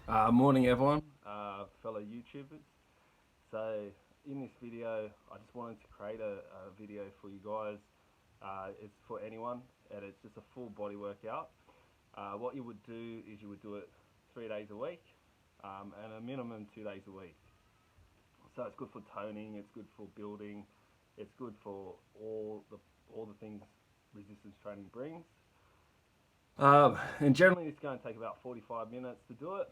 Morning everyone, fellow YouTubers. So in this video, I just wanted to create a video for you guys. It's for anyone and it's just a full body workout. What you would do is you would do it 3 days a week and a minimum 2 days a week. So it's good for toning, it's good for building, it's good for all the things resistance training brings. And generally it's going to take about 45 minutes to do it.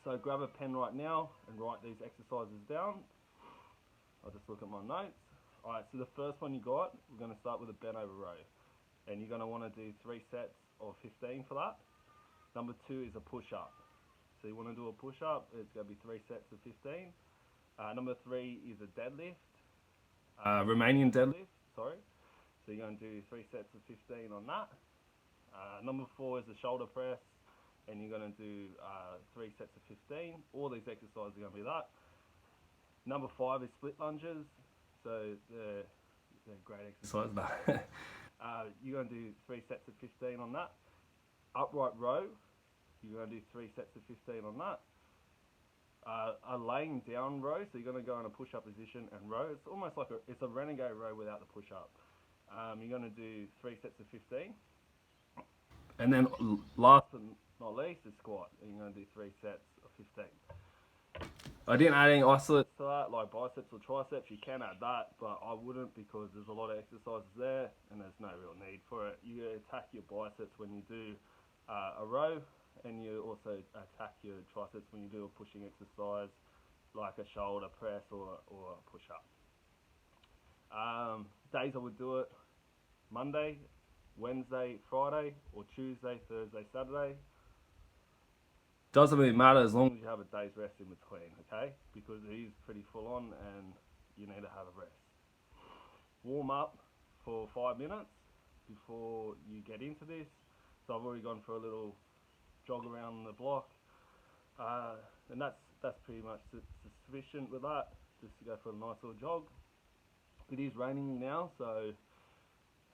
So grab a pen right now and write these exercises down. I'll just look at my notes. Alright, so the first one you got, we're going to start with a bent over row. And you're going to want to do 3 sets of 15 for that. Number 2 is a push-up. So you want to do a push-up, it's going to be 3 sets of 15. Number 3 is a deadlift. Romanian deadlift, sorry. So you're going to do 3 sets of 15 on that. Number 4 is a shoulder press, and you're going to do 3 sets of 15. All these exercises are going to be that. Number 5 is split lunges. So they're great exercise. You're going to do 3 sets of 15 on that. Upright row, you're going to do 3 sets of 15 on that. A laying down row, so you're going to go in a push-up position and row. It's almost like it's a renegade row without the push-up. You're going to do 3 sets of 15. And then last but not least is squat. And you're going to do 3 sets of 15. I didn't add any isolates to that, like biceps or triceps. You can add that, but I wouldn't because there's a lot of exercises there and there's no real need for it. You attack your biceps when you do a row, and you also attack your triceps when you do a pushing exercise like a shoulder press or a push-up. Days I would do it: Monday, Wednesday, Friday, or Tuesday, Thursday, Saturday. Doesn't really matter as long as you have a day's rest in between, okay? Because it is pretty full on and you need to have a rest. Warm up for 5 minutes before you get into this. So I've already gone for a little jog around the block, and that's pretty much sufficient with that. Just to go for a nice little jog. It is raining now, so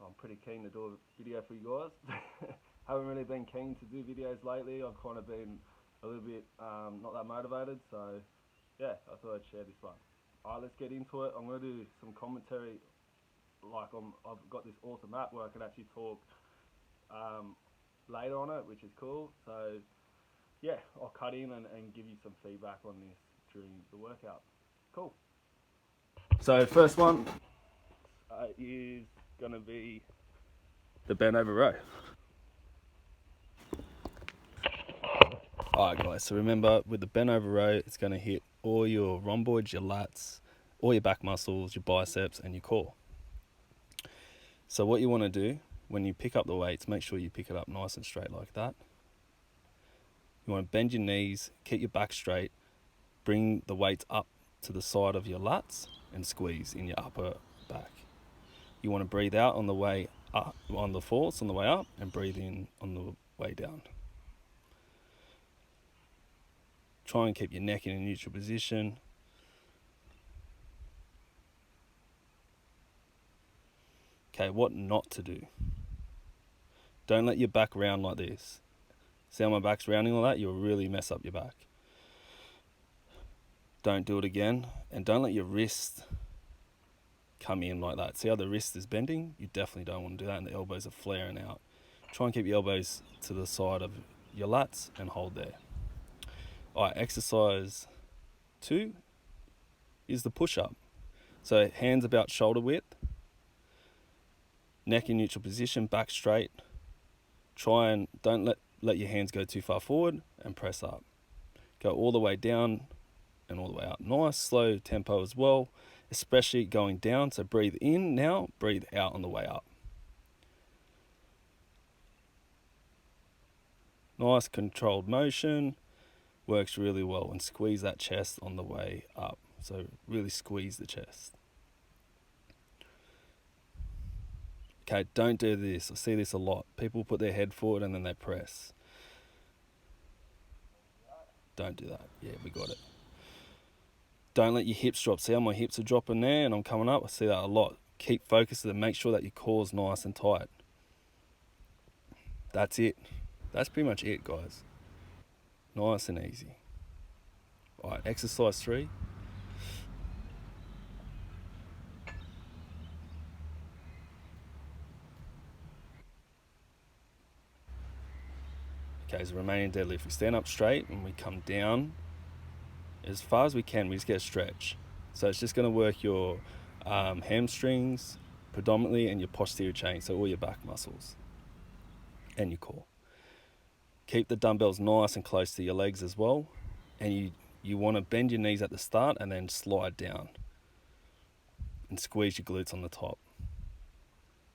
I'm pretty keen to do a video for you guys. Haven't really been keen to do videos lately. I've kind of been a little bit not that motivated, so yeah, I thought I'd share this one. Alright, let's get into it. I'm going to do some commentary, like I've got this awesome app where I can actually talk later on it, which is cool. So yeah, I'll cut in and give you some feedback on this during the workout. Cool. So first one is going to be the bent over row. Alright guys, so remember with the bent over row, it's going to hit all your rhomboids, your lats, all your back muscles, your biceps and your core. So what you want to do when you pick up the weights, make sure you pick it up nice and straight like that. You want to bend your knees, keep your back straight, bring the weights up to the side of your lats and squeeze in your upper back. You want to breathe out on the way up, on the force on the way up, and breathe in on the way down. Try and keep your neck in a neutral position. Okay, what not to do? Don't let your back round like this. See how my back's rounding like that? You'll really mess up your back. Don't do it again. And don't let your wrist come in like that. See how the wrist is bending? You definitely don't want to do that, and the elbows are flaring out. Try and keep your elbows to the side of your lats and hold there. Alright, exercise 2 is the push-up. So hands about shoulder width, neck in neutral position, back straight. Try and don't let your hands go too far forward and press up. Go all the way down and all the way up. Nice slow tempo as well, especially going down. So breathe in now, breathe out on the way up. Nice controlled motion, works really well, and squeeze that chest on the way up. So really squeeze the chest. Okay, don't do this. I see this a lot. People put their head forward and then they press. Don't do that. Yeah, we got it. Don't let your hips drop. See how my hips are dropping there and I'm coming up? I see that a lot. Keep focused and make sure that your core's nice and tight. That's it. That's pretty much it, guys. Nice and easy. All right, exercise 3. Okay, so remaining deadlift. We stand up straight and we come down as far as we can. We just get a stretch. So it's just going to work your hamstrings predominantly and your posterior chain, so all your back muscles and your core. Keep the dumbbells nice and close to your legs as well, and you want to bend your knees at the start and then slide down and squeeze your glutes on the top.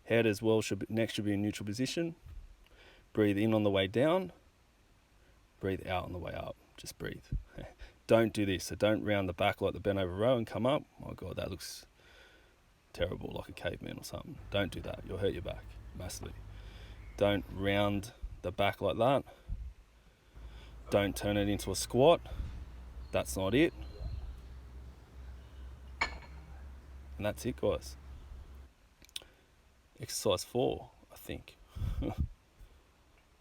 Head as well next should be in neutral position. Breathe in on the way down, breathe out on the way up. Just breathe. Don't do this. So don't round the back like the bent over row and come up. Oh God, that looks terrible, like a caveman or something. Don't do that. You'll hurt your back massively. Don't round the back like that. Don't turn it into a squat. That's not it. And that's it, guys. Exercise 4, I think.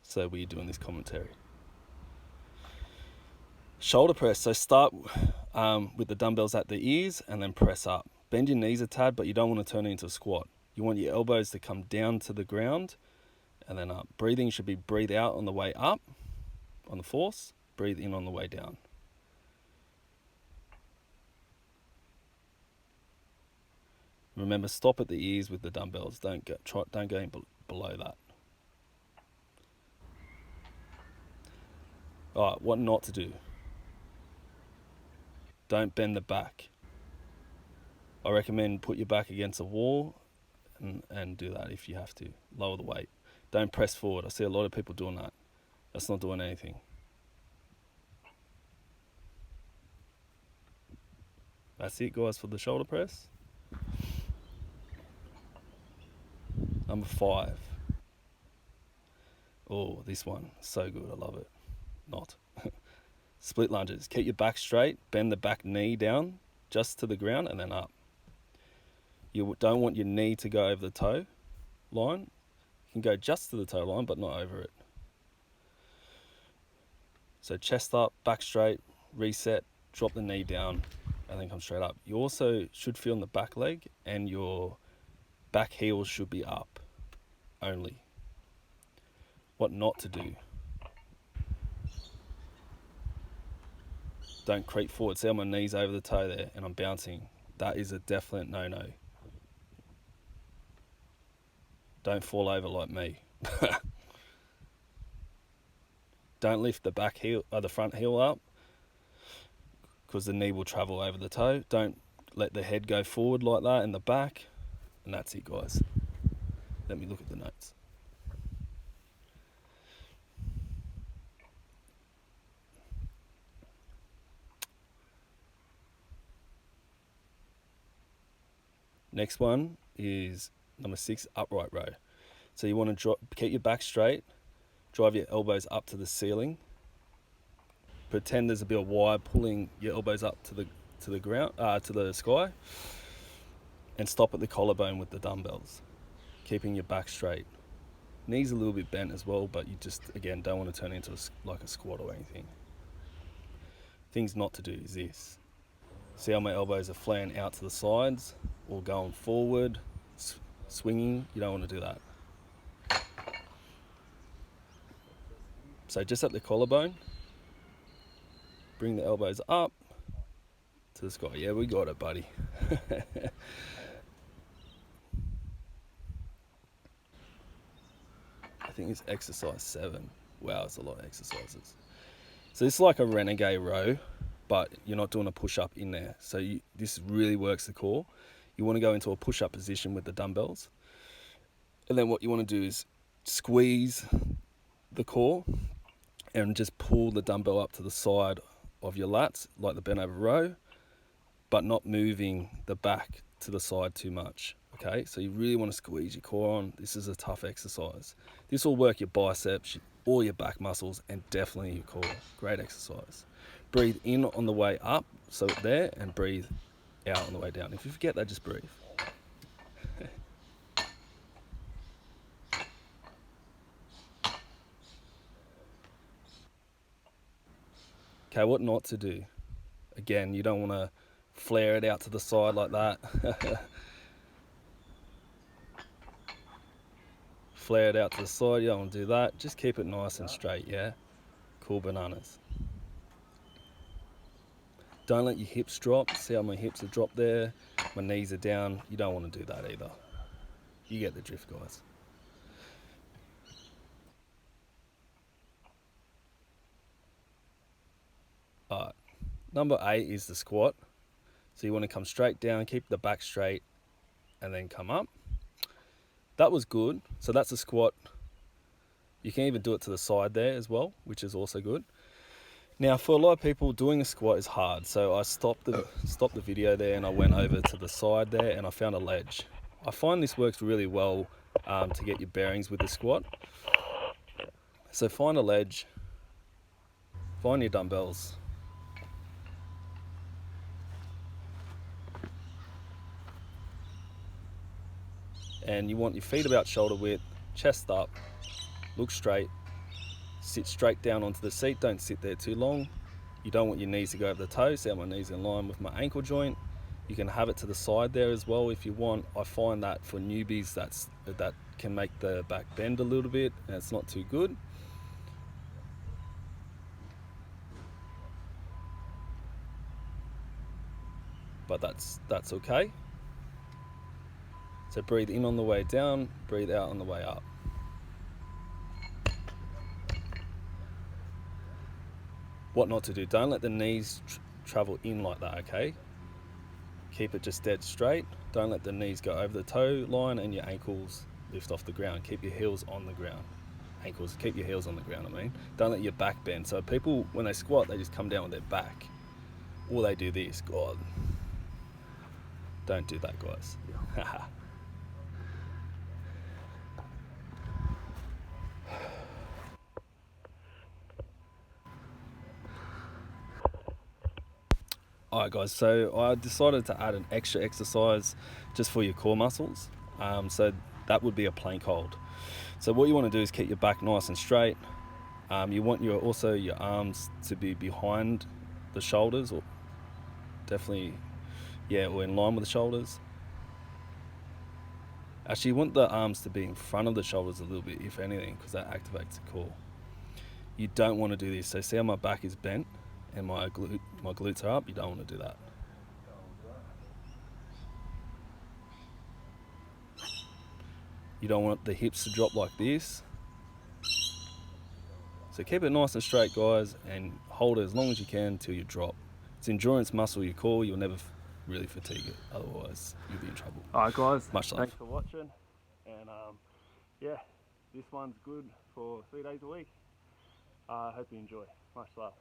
So we're doing this commentary. Shoulder press. So start with the dumbbells at the ears and then press up. Bend your knees a tad, but you don't want to turn it into a squat. You want your elbows to come down to the ground and then up. Breathing should be breathe out on the way up on the force, breathe in on the way down. Remember, stop at the ears with the dumbbells. Don't go in below that. All right, what not to do. Don't bend the back. I recommend put your back against a wall and do that if you have to. Lower the weight. Don't press forward. I see a lot of people doing that. That's not doing anything. That's it, guys, for the shoulder press. Number 5. Oh, this one, so good, I love it. Not. Split lunges. Keep your back straight, bend the back knee down just to the ground and then up. You don't want your knee to go over the toe line. You can go just to the toe line, but not over it. So chest up, back straight, reset, drop the knee down, and then come straight up. You also should feel in the back leg, and your back heels should be up only. What not to do. Don't creep forward. See how my knee's over the toe there and I'm bouncing. That is a definite no-no. Don't fall over like me. Don't lift the back heel or the front heel up because the knee will travel over the toe. Don't let the head go forward like that in the back. And that's it, guys. Let me look at the notes. Next one is number 6, upright row. So you want to keep your back straight, drive your elbows up to the ceiling. Pretend there's a bit of wire pulling your elbows up to the ground, to the sky, and stop at the collarbone with the dumbbells, keeping your back straight. Knees a little bit bent as well, but you just, again, don't want to turn into like a squat or anything. Things not to do is this. See how my elbows are flaring out to the sides or going forward, swinging? You don't want to do that. So just at the collarbone, bring the elbows up to the sky. Yeah, we got it, buddy. I think it's exercise 7. Wow, it's a lot of exercises. So this is like a renegade row, but you're not doing a push-up in there. So this really works the core. You want to go into a push-up position with the dumbbells. And then what you want to do is squeeze the core and just pull the dumbbell up to the side of your lats, like the bent over row, but not moving the back to the side too much. Okay, so you really want to squeeze your core on. This is a tough exercise. This will work your biceps, all your back muscles, and definitely your core. Great exercise. Breathe in on the way up, so there, and breathe out on the way down. If you forget that, just breathe. Okay, what not to do. Again, you don't want to flare it out to the side like that. Flare it out to the side, you don't want to do that. Just keep it nice and straight, yeah? Cool bananas. Don't let your hips drop. See how my hips are dropped there? My knees are down. You don't want to do that either. You get the drift, guys. Alright, number 8 is the squat. So you want to come straight down, keep the back straight, and then come up. That was good. So that's a squat. You can even do it to the side there as well, which is also good. Now, for a lot of people, doing a squat is hard. So I stopped the video there and I went over to the side there and I found a ledge. I find this works really well to get your bearings with the squat. So find a ledge, find your dumbbells. And you want your feet about shoulder width, chest up, look straight, sit straight down onto the seat, don't sit there too long. You don't want your knees to go over the toes. See how my knees are in line with my ankle joint. You can have it to the side there as well if you want. I find that for newbies that can make the back bend a little bit and it's not too good. But that's okay. So breathe in on the way down, breathe out on the way up. What not to do, don't let the knees travel in like that, okay? Keep it just dead straight. Don't let the knees go over the toe line and your ankles lift off the ground. Keep your heels on the ground. Keep your heels on the ground, I mean. Don't let your back bend. So people, when they squat, they just come down with their back. Or they do this, God. Don't do that, guys. Alright guys, so I decided to add an extra exercise just for your core muscles. So that would be a plank hold. So what you want to do is keep your back nice and straight. You want your arms to be behind the shoulders, or definitely, yeah, or in line with the shoulders. Actually, you want the arms to be in front of the shoulders a little bit, if anything, because that activates the core. You don't want to do this. So see how my back is bent and my glutes are up? You don't want to do that. You don't want the hips to drop like this. So keep it nice and straight, guys, and hold it as long as you can until you drop. It's endurance muscle, your core. You'll never really fatigue it. Otherwise, you'll be in trouble. Alright guys, Much love. thanks for watching. And yeah, this one's good for 3 days a week. I hope you enjoy. Much love.